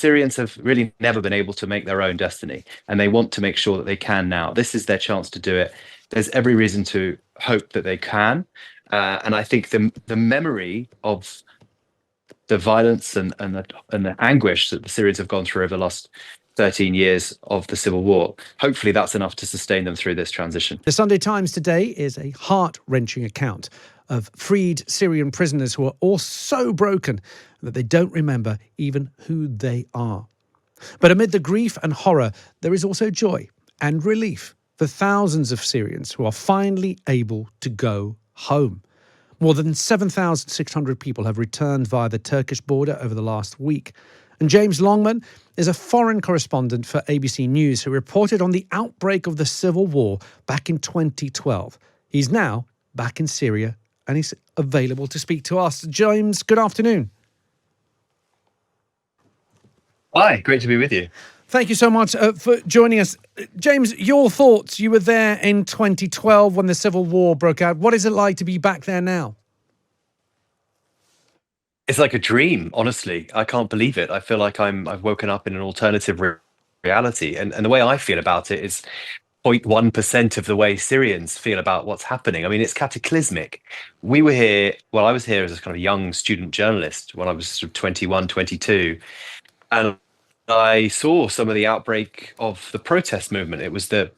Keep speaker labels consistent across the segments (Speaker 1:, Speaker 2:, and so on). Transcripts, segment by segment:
Speaker 1: Syrians have really never been able to make their own destiny, and they want to make sure that they can now. This is their chance to do it. There's every reason to hope that they can. And I think the memory of the violence and the anguish that the Syrians have gone through over the last 13 years of the civil war, hopefully that's enough to sustain them through this transition.
Speaker 2: The Sunday Times today is a heart-wrenching account of freed Syrian prisoners who are all so broken that they don't remember even who they are. But amid the grief and horror, there is also joy and relief for thousands of Syrians who are finally able to go home. More than 7,600 people have returned via the Turkish border over the last week. And James Longman is a foreign correspondent for ABC News who reported on the outbreak of the civil war back in 2012. He's now back in Syria and he's available to speak to us. James, good afternoon.
Speaker 1: Hi, great to be with you.
Speaker 2: Thank you so much for joining us. James, your thoughts. You were there in 2012 when the civil war broke out. What is it like to be back there now?
Speaker 1: It's like a dream, honestly. I can't believe it. I feel like I've woken up in an alternative reality. And the way I feel about it is 0.1% of the way Syrians feel about what's happening. I mean, it's cataclysmic. I was here as a kind of young student journalist when I was sort of 21, 22. And I saw some of the outbreak of the protest movement. It was the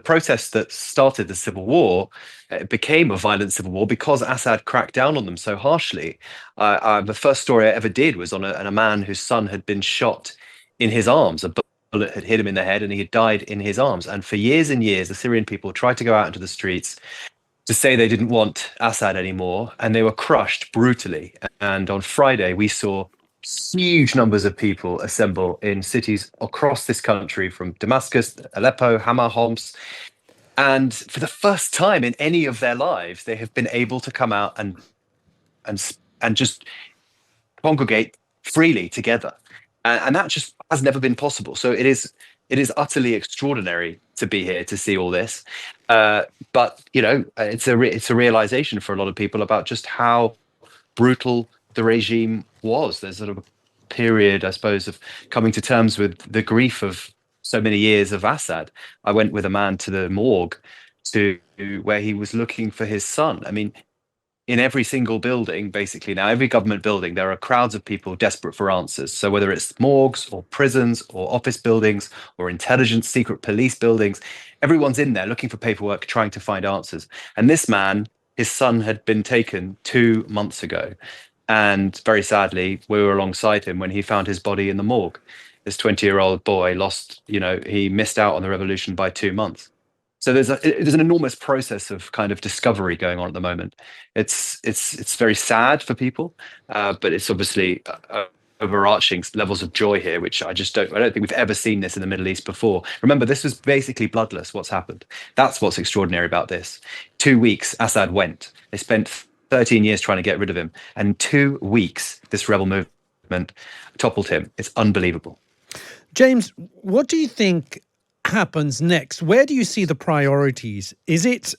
Speaker 1: protest that started the civil war. It became a violent civil war because Assad cracked down on them so harshly. The first story I ever did was on a man whose son had been shot in his arms. A bullet had hit him in the head and he had died in his arms. And for years and years, the Syrian people tried to go out into the streets to say they didn't want Assad anymore, and they were crushed brutally. And on Friday, we saw huge numbers of people assemble in cities across this country, from Damascus, Aleppo, Hama, Homs. And for the first time in any of their lives, they have been able to come out and just congregate freely together. And that just has never been possible. So it is utterly extraordinary to be here to see all this. But it's a realization for a lot of people about just how brutal the regime was. There's sort of a period, I suppose, of coming to terms with the grief of so many years of Assad. I went with a man to the morgue to where he was looking for his son. I mean, in every single building, basically now, every government building, there are crowds of people desperate for answers. So whether it's morgues or prisons or office buildings or intelligence, secret police buildings, everyone's in there looking for paperwork, trying to find answers. And this man, his son had been taken 2 months ago. And very sadly, we were alongside him when he found his body in the morgue. This 20-year-old boy he missed out on the revolution by 2 months. So there's an enormous process of kind of discovery going on at the moment. It's very sad for people, but it's obviously overarching levels of joy here, which I don't think we've ever seen this in the Middle East before. Remember, this was basically bloodless, what's happened. That's what's extraordinary about this. 2 weeks, Assad went. They spent 13 years trying to get rid of him. And in 2 weeks, this rebel movement toppled him. It's unbelievable.
Speaker 2: James, what do you think happens next? Where do you see the priorities? Is it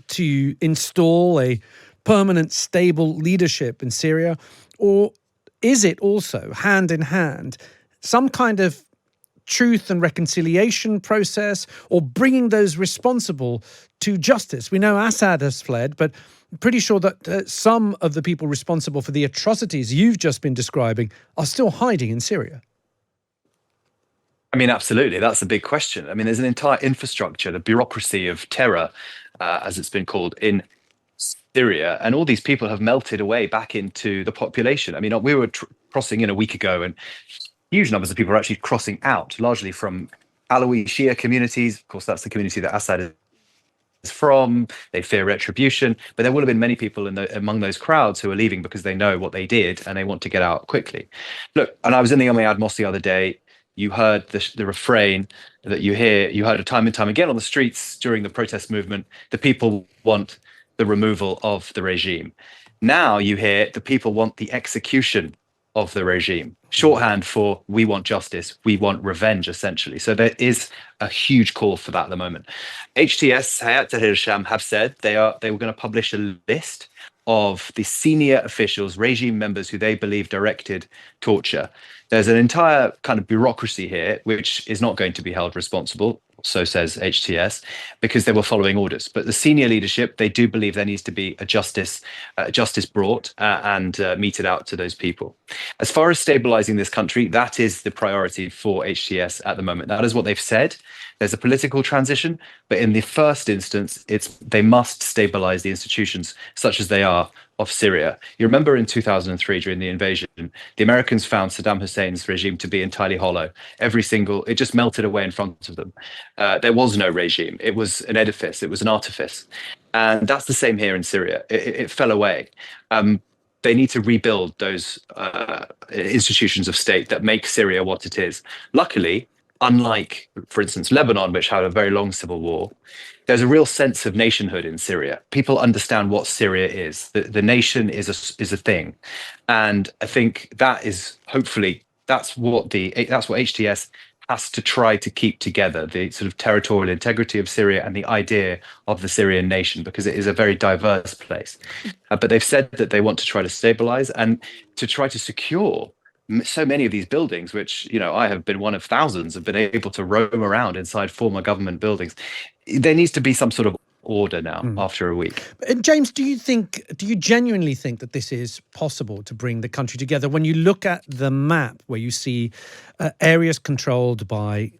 Speaker 2: to install a permanent, stable leadership in Syria? Or is it also, hand in hand, some kind of truth and reconciliation process, or bringing those responsible to justice? We know Assad has fled, but I'm pretty sure that some of the people responsible for the atrocities you've just been describing are still hiding in Syria.
Speaker 1: I mean, absolutely. That's a big question. I mean, there's an entire infrastructure, the bureaucracy of terror, as it's been called, in Syria. And all these people have melted away back into the population. I mean, we were crossing in a week ago, and huge numbers of people are actually crossing out, largely from Alawi Shia communities. Of course, that's the community that Assad is from. They fear retribution. But there will have been many people among those crowds who are leaving because they know what they did and they want to get out quickly. Look, and I was in the Umayyad Mosque the other day. You heard the refrain that you heard it time and time again on the streets during the protest movement. The people want the removal of the regime. Now you hear the people want the execution of the regime. Shorthand for we want justice, we want revenge, essentially. So there is a huge call for that at the moment. HTS, Hayat Tahrir al-Sham, have said they were going to publish a list of the senior officials, regime members who they believe directed torture. There's an entire kind of bureaucracy here, which is not going to be held responsible, so says HTS, because they were following orders. But the senior leadership, they do believe there needs to be a justice brought and meted out to those people. As far as stabilizing this country, that is the priority for HTS at the moment. That is what they've said. There's a political transition, but in the first instance, they must stabilize the institutions such as they are of Syria. You remember in 2003, during the invasion, the Americans found Saddam Hussein's regime to be entirely hollow. It just melted away in front of them. There was no regime. It was an edifice. It was an artifice. And that's the same here in Syria. It fell away. They need to rebuild those institutions of state that make Syria what it is. Luckily, unlike, for instance, Lebanon, which had a very long civil war, there's a real sense of nationhood in Syria. People understand what Syria is. The nation is a thing, and I think that is hopefully that's what HTS has to try to keep together, the sort of territorial integrity of Syria and the idea of the Syrian nation, because it is a very diverse place. But they've said that they want to try to stabilize and to try to secure so many of these buildings, which, I have been one of thousands, have been able to roam around inside former government buildings. There needs to be some sort of order now after a week.
Speaker 2: James, do you genuinely think that this is possible to bring the country together? When you look at the map where you see areas controlled by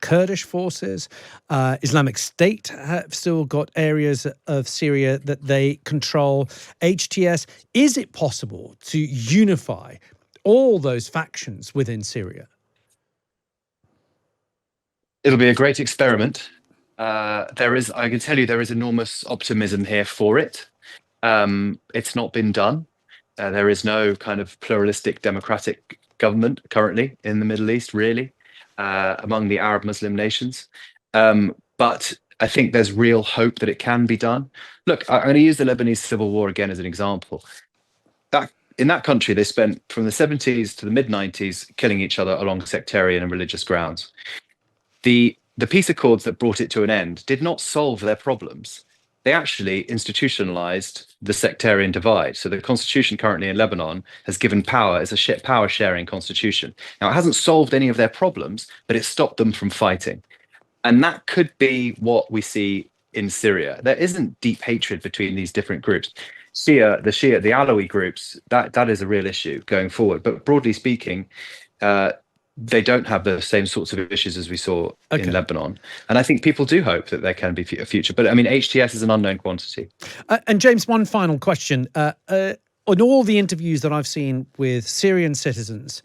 Speaker 2: Kurdish forces, Islamic State have still got areas of Syria that they control, HTS, is it possible to unify all those factions within Syria?
Speaker 1: It'll be a great experiment. I can tell you, there is enormous optimism here for it. It's not been done. There is no kind of pluralistic democratic government currently in the Middle East, really, among the Arab Muslim nations. But I think there's real hope that it can be done. Look, I'm going to use the Lebanese civil war again as an example. In that country, they spent from the 70s to the mid-90s killing each other along sectarian and religious grounds. The peace accords that brought it to an end did not solve their problems. They actually institutionalized the sectarian divide. So the constitution currently in Lebanon has given power as a power-sharing constitution. Now, it hasn't solved any of their problems, but it stopped them from fighting. And that could be what we see in Syria. There isn't deep hatred between these different groups. The Alawi groups, that is a real issue going forward. But broadly speaking, they don't have the same sorts of issues as we saw in Lebanon. And I think people do hope that there can be a future. But I mean, HTS is an unknown quantity.
Speaker 2: And James, one final question. On all the interviews that I've seen with Syrian citizens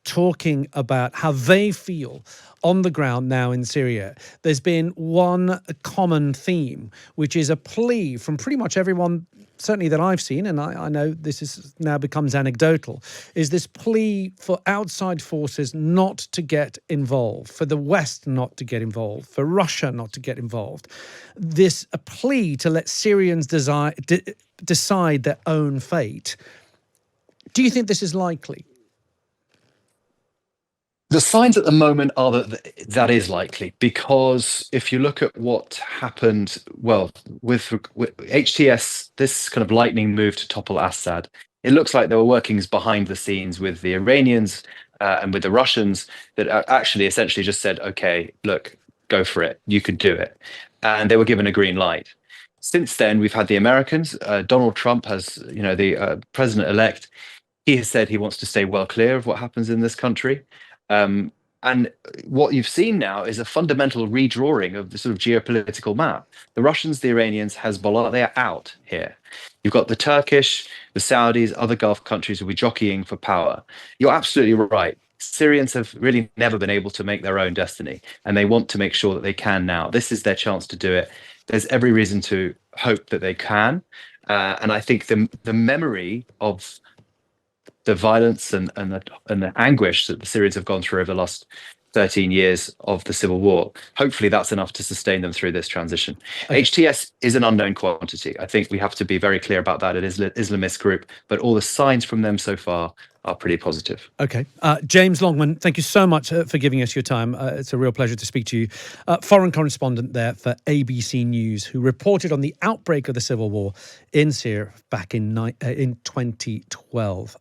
Speaker 2: talking about how they feel on the ground now in Syria, there's been one common theme, which is a plea from pretty much everyone, certainly that I've seen, and I know this is now becomes anecdotal, is this plea for outside forces not to get involved, for the West not to get involved, for Russia not to get involved. A plea to let Syrians decide their own fate. Do you think this is likely?
Speaker 1: The signs at the moment are that is likely, because if you look at what happened, with HTS, this kind of lightning move to topple Assad, it looks like there were workings behind the scenes with the Iranians and with the Russians that actually essentially just said, okay, look, go for it. You could do it. And they were given a green light. Since then, we've had the Americans. Donald Trump has, the president-elect, he has said he wants to stay well clear of what happens in this country. And what you've seen now is a fundamental redrawing of the sort of geopolitical map. The Russians, the Iranians, Hezbollah, they are out here. You've got the Turkish, the Saudis, other Gulf countries will be jockeying for power. You're absolutely right. Syrians have really never been able to make their own destiny, and they want to make sure that they can now. This is their chance to do it. There's every reason to hope that they can. And I think the memory of the violence and the anguish that the Syrians have gone through over the last 13 years of the civil war. Hopefully that's enough to sustain them through this transition.
Speaker 2: Okay.
Speaker 1: HTS is an unknown quantity. I think we have to be very clear about that. It is an Islamist group, but all the signs from them so far are pretty positive.
Speaker 2: Okay. James Longman, thank you so much for giving us your time. It's a real pleasure to speak to you. Foreign correspondent there for ABC News, who reported on the outbreak of the civil war in Syria back in 2012.